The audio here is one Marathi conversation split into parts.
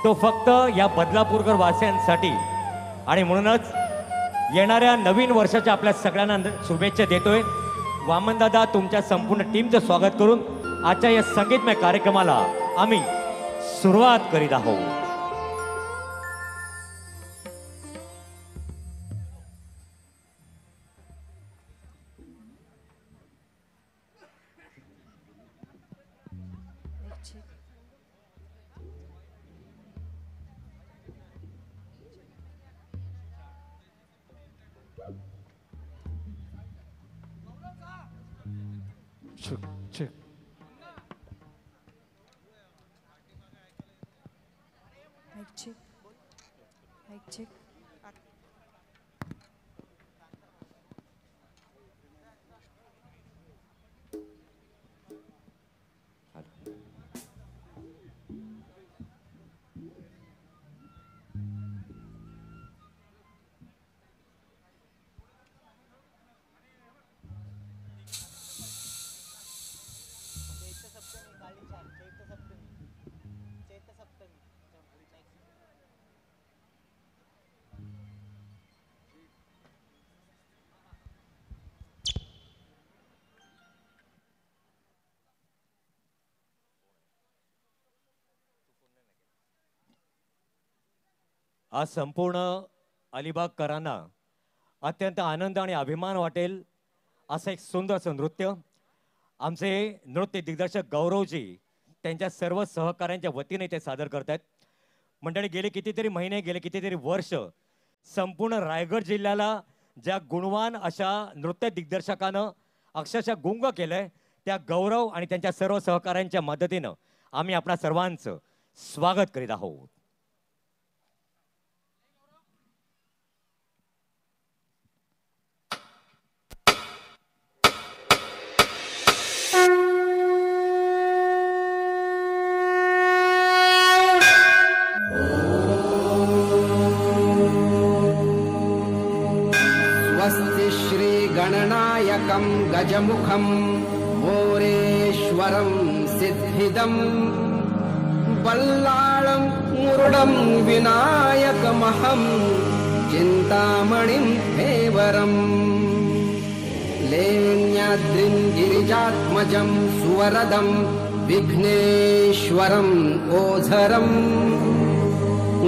तो फक्त या बदलापूरकर वासियांसाठी आणि म्हणूनच येणाऱ्या नवीन वर्षाच्या आपल्या सगळ्यांना शुभेच्छा देतोय। वामनदादा तुमच्या संपूर्ण टीमचं स्वागत करून आजच्या या संगीतमय कार्यक्रमाला आम्ही सुरुवात करीत आहोत। check. Mic check. Mic check. आज संपूर्ण अलिबागकरांना अत्यंत आनंद आणि अभिमान वाटेल असं एक सुंदरसं नृत्य आमचे नृत्य दिग्दर्शक गौरवजी त्यांच्या सर्व सहकाऱ्यांच्या वतीने ते सादर करतात। मंडळी गेले कितीतरी महिने गेले कितीतरी वर्ष संपूर्ण रायगड जिल्ह्याला ज्या गुणवान अशा नृत्य दिग्दर्शकानं अक्षरशः गुंग केलंय त्या गौरव आणि त्यांच्या सर्व सहकाऱ्यांच्या मदतीनं आम्ही आपणा सर्वांचं स्वागत करीत आहोत। गणनायकं गजमुखं मोरेश्वरं सिद्धिदं बल्लाळं मुरुडं विनायकमहं चिन्तामणिं हेवरं लेण्याद्रिं गिरिजात्मजं सुवरदं विघ्नेश्वरम् ओझरं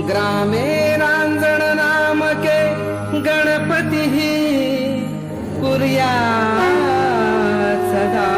ग्रामे रांजणनामके गणपतिः कुर्यात् सदा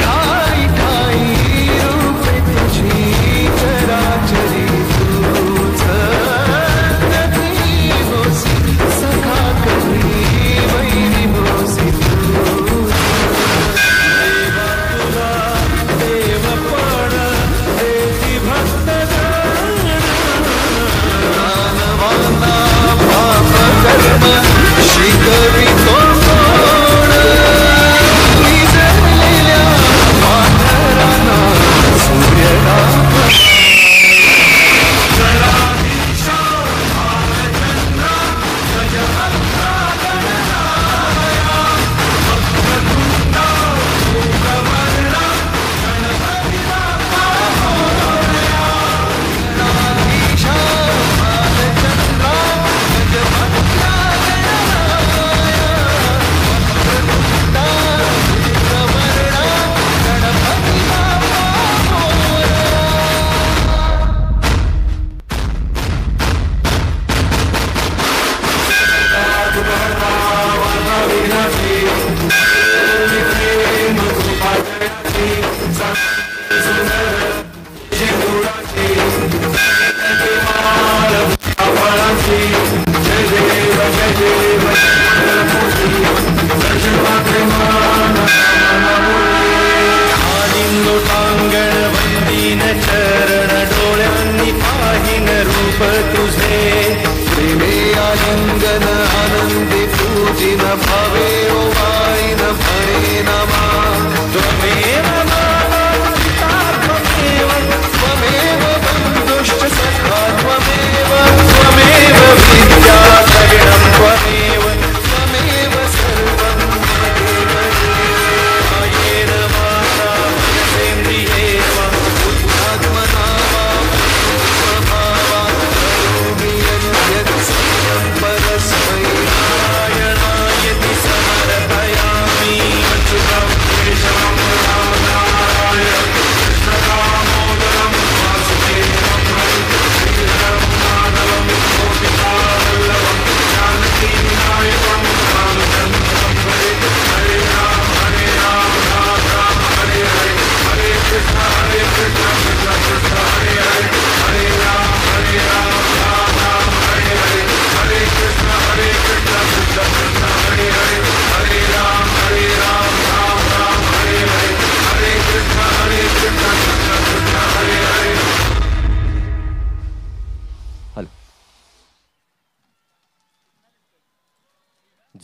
ठाई ठाई रूप तुझी चराचरी फळ तुझे प्रेमे आलिंगन आनंदी पूजिन भावे ओवाळीन भणे नमा त्वमेव माता पिता त्वमेव त्वमेव बन्धुश्च सखा त्वमेव त्वमेव विद्या द्रविणं त्वमेव त्वमेव सर्वं मदेव मायेन माता मनसेन्द्रियेण वा बुद्ध्यात्मना वा स्वभावात् करोमि यद्यत् सकलं परस्मै नारायणायति समर्पयामि अच्युतं केशवं रामनारायणं कृष्णदामोदरं वासुदेवं श्रीधरं माधवं गोपिकावल्लभं जानकीनायकं रामचन्द्रं भजे हरे राम राम राम हरे हरे हरे कृष्ण कृष्ण कृष्ण हरे हरे हरे राम राम राम हरे हरे हरे कृष्ण कृष्ण कृष्ण हरे हरे हरे राम राम राम हरे हरे हरे कृष्ण कृष्ण कृष्ण हरे हरे. हॅलो,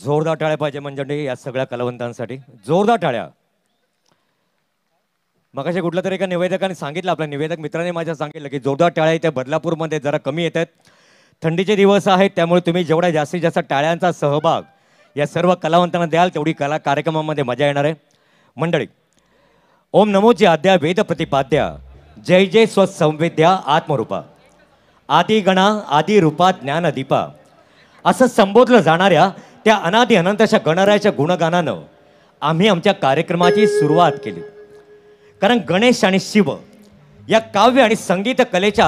जोरदार टाळ्या पाहिजे म्हणजे या सगळ्या कलावंतांसाठी जोरदार टाळ्या. मगाशी कुठल्या तरी एका निवेदकाने सांगितलं, आपल्या निवेदक मित्राने माझ्या सांगितलं की जोरदार टाळ्या इथे बदलापूरमध्ये जरा कमी येत आहेत. थंडीचे दिवस आहेत, त्यामुळे तुम्ही जेवढ्या जास्तीत जास्त टाळ्यांचा सहभाग या सर्व कलावंतांना द्याल तेवढी कला कार्यक्रमामध्ये मजा येणार आहे. मंडळी, ओम नमोची आद्या वेद प्रतिपाद्या जय जय स्वसंवेद्या आत्मरूपा आदी गणा आदी रूपा ज्ञानदीपा असं संबोधलं जाणाऱ्या त्या अनादी अनंतशा गणरायाच्या गुणगानानं आम्ही आमच्या कार्यक्रमाची सुरुवात केली. कारण गणेश आणि शिव या काव्य आणि संगीत कलेच्या